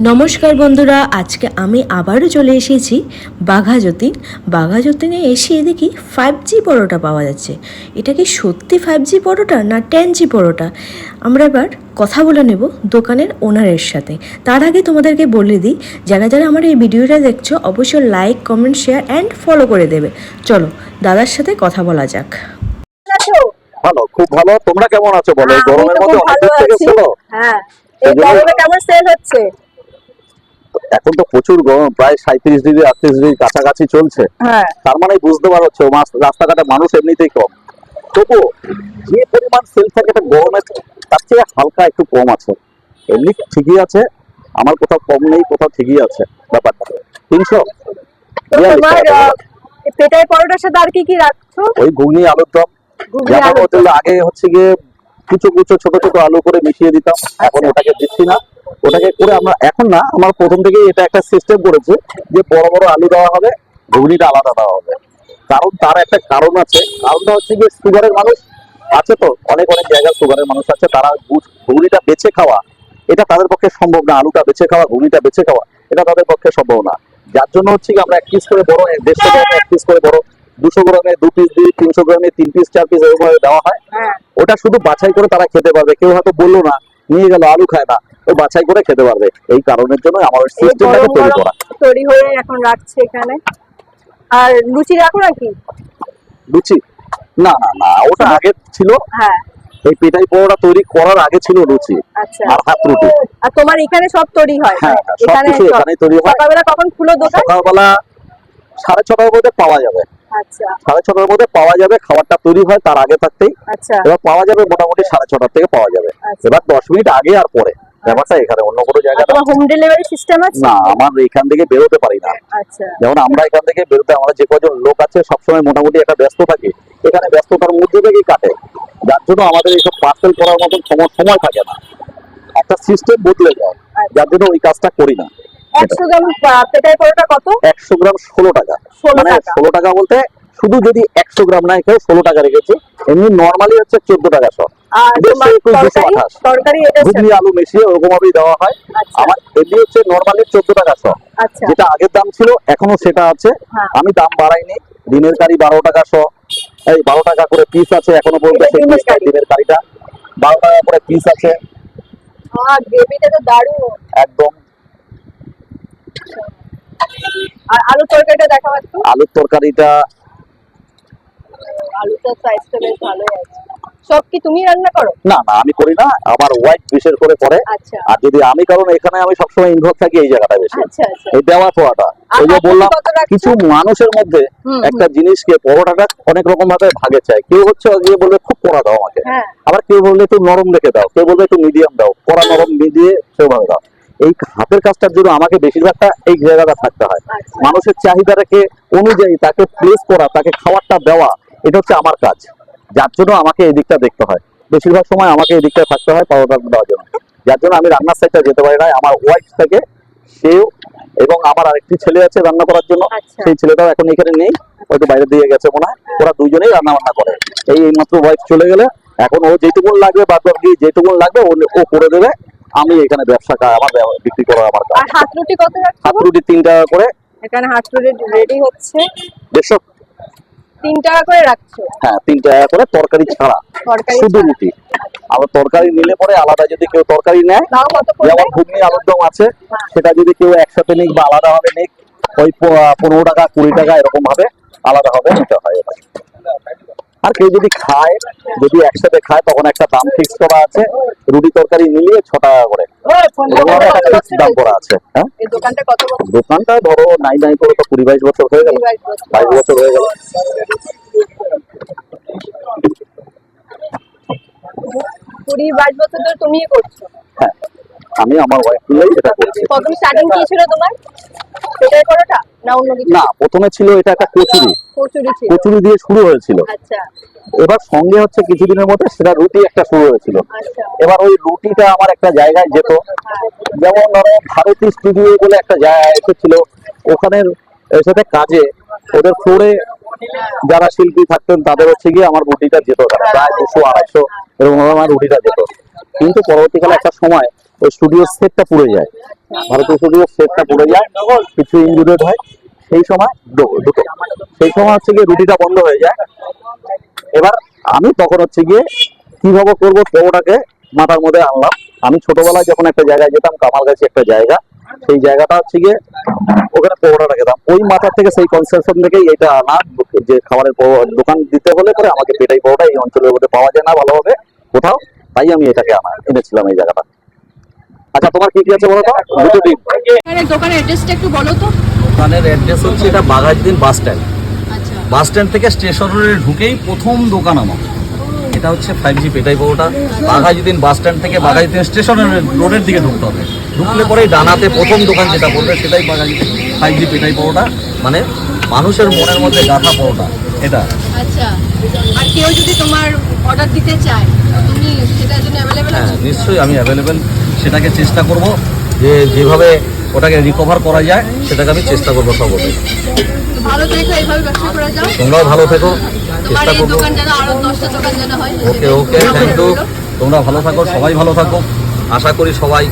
নমস্কার বন্ধুরা, আজকে আমি আবারও চলে এসেছি বাঘাযতীনে এসে দেখি 5G পরোটা পাওয়া যাচ্ছে। এটা কি সত্যি 5G পরোটা না 10G পরোটা? আমরা এবার কথা বলে নেব দোকানের ওনারের সাথে। তার আগে তোমাদেরকে বলে দিই, যারা যারা আমার এই ভিডিওটা দেখছো অবশ্যই like, comment, share and follow করে দেবে। চলো দাদার সাথে কথা বলা যাক। ভালো, খুব ভালো। তোমরা কেমন আছো বলো? এই গরমের মধ্যে অনেক দূর থেকে এসেছো। হ্যাঁ, এই গরমে কেমন সেল হচ্ছে? এখন তো প্রচুর গরম, প্রায় 37 ডিগ্রি 38 ডিগ্রি কাছাকাছি চলছে। হ্যাঁ, তার মানে বুঝতে পারছো রাস্তাঘাটে মানুষ এমনিতেই কম, তবু যে পরিমাণ সেল থাকে এটা গরমে তার চেয়ে হালকা একটু কম আছে। এমনি ঠিকই আছে, আমার কোথাও কম নেই, কোথাও ঠিকই আছে ব্যাপারটা। 300 তোমার পেটাই পরোটার সাথে আর কি কি রাখছো? ওই ঘুগনি, আলুর দম। যেমন হোটেল আগে হচ্ছে গিয়ে কুচো কুচো ছোট ছোট আলু করে মিশিয়ে দিতাম, এখন ওটাকে দিচ্ছি না। ওটাকে করে আমরা এখন না, আমার প্রথম থেকেই এটা একটা সিস্টেম করেছে যে বড় বড় আলু দেওয়া হবে, ঘুগনিটা আলাদা দেওয়া হবে। কারণ তার একটা কারণ আছে। কারণটা হচ্ছে যে সুগারের মানুষ আছে, তো অনেক অনেক জায়গায় সুগারের মানুষ আছে, তারা ঘুগনিটা বেছে খাওয়া এটা তাদের পক্ষে সম্ভব না। আলুটা বেছে খাওয়া, ঘুগনিটা বেছে খাওয়া এটা তাদের পক্ষে সম্ভব না। যার জন্য হচ্ছে কি আমরা 1 পিস করে বড়, 150 গ্রামে 1 পিস করে বড়, 200 গ্রামে 2 পিস দিই, 300 গ্রামে 3 পিস 4 পিস এরকম দেওয়া হয়। ওটা শুধু বাছাই করে তারা খেতে পারবে। কেউ হয়তো বললো না, নিয়ে গেল আলু খায় না, ওই বাছাই করে খেতে পারবে। এই কারণের জন্য আমাদের সিস্টেমটাকে তৈরি করা। তৈরি হয়ে এখন রাখছে এখানে। আর লুচি রাখো নাকি? লুচি না না না, ওটা আগে ছিল। হ্যাঁ, এই পেটাই পরোটা তৈরি করার আগে ছিল লুচি আর হাত রুটি। আর তোমার এখানে সব তৈরি হয়? হ্যাঁ, সবকিছু এখানেই তৈরি হয়। সকালবেলা কখন খুলো দোকান? সকালবেলা 6:30টার মধ্যে পাওয়া যাবে। আচ্ছা, 6:30টার মধ্যে পাওয়া যাবে। খাবারটা তৈরি হয় তার আগে থাকতেই। আচ্ছা, এবার পাওয়া যাবে মোটামুটি 6:30টার থেকে পাওয়া যাবে। এবার 10 মিনিট আগে আর পরে ব্যাপারটা এখানে, অন্য কোনো জায়গায় তোমার হোম ডেলিভারি সিস্টেম আছে? না, আমার এখান থেকে বেরোতে পারি না। আচ্ছা, যেমন আমরা এখান থেকে বেরোতে, আমরা যে কজন লোক আছে সবসময় মোটামুটি একটা ব্যস্ত থাকি, এখানে ব্যস্ততার মধ্যে থেকেই কাটে। যার জন্য আমাদের এইসব পার্সেল করার মতন সময় থাকে না, একটা সিস্টেম বদলে যায়, যার জন্য ওই কাজটা করি না। 100 গ্রাম পেটাই পরোটা কত? 100 গ্রাম 16 টাকা। মানে 16 টাকা বলতে শুধু যদি 100 গ্রাম নাই কেউ 16 টাকা রেখেছি, এমনি নর্মালি হচ্ছে 14 টাকা সহ। ঘুগনি আলু মিশিয়ে ওরকম ভাবেই দেওয়া হয়। আমার এমনি হচ্ছে নর্মালি 14 টাকা সহ, যেটা আগের দাম ছিল এখনো সেটা আছে। আমি দাম বাড়াইনি। দিনের কারি 12 টাকা সহ, এই 12 টাকা করে পিস আছে এখনো পর্যন্ত। দিনের কারিটা 12 টাকা করে পিস আছে। গ্রেভিটা তো দারুণ একদম। আর আলুর তরকারিটা দেখাও একটু। আলুর তরকারিটা, আলুটার সাইজটা বেশ ভালোই আছে। সব কি তুমি রান্না করো? না না, আমি করি না, আমার ওয়াইফ বিশেষ করে করে। আর যদি আমি, কারণ এখানে আমি সবসময় ইনভলভ থাকি এই জায়গাটা বেশি, এই দেওয়া পড়াটা। ওই যে বললাম, কিছু মানুষের মধ্যে একটা জিনিসকে পরোটাটা অনেক রকম ভাবে ভাগে চায়। কেউ হচ্ছে গিয়ে বলবে খুব পোড়া দাও আমাকে, আবার কেউ বলবে একটু নরম রেখে দাও, কেউ বলবে একটু মিডিয়াম দাও, পোড়া নরম মিলিয়ে সেভাবে দাও। এই হাতের কাজটার জন্য আমাকে বেশিরভাগটা এই জায়গাটা থাকতে হয়। মানুষের চাহিদাটাকে অনুযায়ী তাকে প্লেস করা, তাকে খাবারটা দেওয়া, এটা হচ্ছে আমার কাজ। যার জন্য আমাকে এই দিকটা দেখতে হয়, বেশিরভাগ সময় আমাকে এই দিকটা থাকতে হয় পরোটা দেওয়ার জন্য। যার জন্য আমি রান্নার সাইডটা যেতে পারি না। আমার ওয়াইফ থেকে, সেও এবং আমার আরেকটি ছেলে আছে রান্না করার জন্য। সেই ছেলেটাও এখন এখানে নেই, হয়তো বাইরে দিয়ে গেছে মনে হয়। ওরা দুজনেই রান্না বান্না করে। এই মাত্র ওয়াইফ চলে গেলে এখন ও যেটুকুন লাগবে, বাদ বাকি যেটুকুন লাগবে ও করে দেবে। আমি এখানে ব্যবসা, আমার বিক্রি করা আমার কাজ। আর হাত রুটি কত রাখছো? হাত রুটি 3 টাকা করে। এখানে হাত রুটি রেডি হচ্ছে। 150 3 টাকা করে রাখছো? হ্যাঁ, 3 টাকা করে তরকারি ছাড়া, শুধু রুটি। আবার তরকারি নিলে পরে আলাদা যদি কেউ তরকারি নেয়, যেমন ঘুগনি আলুর দম আছে, সেটা যদি কেউ একসাথে নিক বা আলাদা ভাবে নিক, ওই 15 টাকা 20 টাকা এরকম ভাবে আলাদা ভাবে নিতে হয়। আর কেউ যদি খায়, যদি একসাথে খায়, তখন একটা দাম ফিক্স করা আছে। রুটি তরকারি মিলিয়ে 6 টাকা করে দাম করা আছে। হ্যাঁ, দোকানটা ধরো নাই করে তো 20-22 বছর হয়ে গেল, 22 বছর হয়ে গেল। 20-22 বছর ধরে তুমিই করছো? হ্যাঁ, আমি আমার ওয়াইফ মিলেই এটা করছি। প্রথম স্টার্টিং কি ছিল তোমার? পেটাই পরোটা না অন্য কিছু? না, প্রথমে ছিল এটা একটা কচুরি দিয়ে শুরু হয়েছিল। আচ্ছা। এবার সঙ্গে হচ্ছে কিছুদিনের মধ্যে সেটা রুটি একটা শুরু হয়েছিল। এবার ওই রুটিটা আমার একটা জায়গায় যেত, যেমন ধরো ভারতী স্টুডিও বলে একটা জায়গা এসেছিল, ওখানের সাথে কাজে ওদের ফ্লোরে যারা শিল্পী থাকতেন তাদের হচ্ছে গিয়ে আমার রুটিটা যেত, প্রায় 200-250 এরকম আমার রুটিটা যেত। কিন্তু পরবর্তীকালে একটা সময় ওই স্টুডিও সেটটা পুড়ে যায়, ভারতীয় স্টুডিও সেটটা পুড়ে যায়, কিছু ইনজুরিড হয়। সেই সময় দুটো সেই সময় হচ্ছে গিয়ে রুটিটা বন্ধ হয়ে যায়। এবার আমি তখন হচ্ছে গিয়ে কিভাবে করবো ওটাকে মাথার মধ্যে আনলাম। আমি ছোটবেলায় যখন একটা জায়গায় যেতাম, কামালগাছি একটা জায়গা, সেই জায়গাটা হচ্ছে গিয়ে ওখানে পরোটাটা খেতাম। ওই মাথা থেকে সেই কনসেপশন থেকেই এটা আনা যে খাবারের দোকান দিতে হলে পরে আমাকে পেটাই পরোটা এই অঞ্চলের মধ্যে পাওয়া যায় না ভালোভাবে কোথাও, তাই আমি এটাকে এনেছিলাম এই জায়গাটা। আচ্ছা, তোমার কি কি আছে বলো তো? দুটো দিন। দোকানের অ্যাড্রেসটা একটু বলো তো। দোকানের অ্যাড্রেস হচ্ছে এটা বাঘাযতীন বাস স্ট্যান্ড। আচ্ছা, বাস স্ট্যান্ড থেকে স্টেশনে ঢুকেই প্রথম দোকান আমার। এটা হচ্ছে 5G পেটাই পরোটা। বাঘাযতীন বাস স্ট্যান্ড থেকে বাঘাযতীন স্টেশনের রোডের দিকে ঢুকতে হবে। ঢুকলে পরেই ডানাতে প্রথম দোকান যেটা পড়বে সেটাই বাঘাযতীন 5G পেটাই পরোটা, মানে মানুষের মনের মধ্যে গাঁথা পরোটা এটা। আচ্ছা, আর কেউ যদি তোমার অর্ডার দিতে চায় তুমি সেটার জন্য অ্যাভেলেবেল হ্যাঁ, আছো? নিশ্চয়ই আমি অ্যাভেলেবেল। সেটাকে চেষ্টা করব যে যেভাবে ওটাকে রিকভার করা যায় সেটাকে আমি চেষ্টা করবো সর্বদাই। ভালো থেকো, এইভাবে ব্যবসা করে যাও। তোমরাও ভালো থেকো, তোমার চেষ্টা এই করবো। দোকান যেন আরো 10টা দোকান যেন হয়। ওকে ওকে, থ্যাংক ইউ। তোমরা ভালো থাকো, সবাই ভালো থাকো। আশা করি সবাই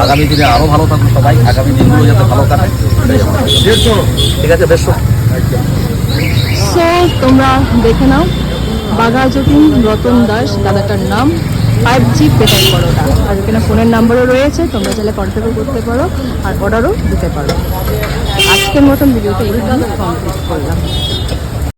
আগামী দিনে আরো ভালো থাকুক, সবাই আগামী দিনগুলো যাতে ভালো কাটে। ঠিক আছে, বেশ। সো তোমরা দেখে নাও, বাঘাযতীন রতন দাস দাদাটার নাম, 5G পেটাই পরোটা। আর এখানে ফোনের নাম্বারও রয়েছে, তোমরা চাইলে কন্ট্যাক্টও করতে পারো আর অর্ডারও দিতে পারো। আজকের মতন ভিডিওটা এইখানে কমপ্লিট করলাম।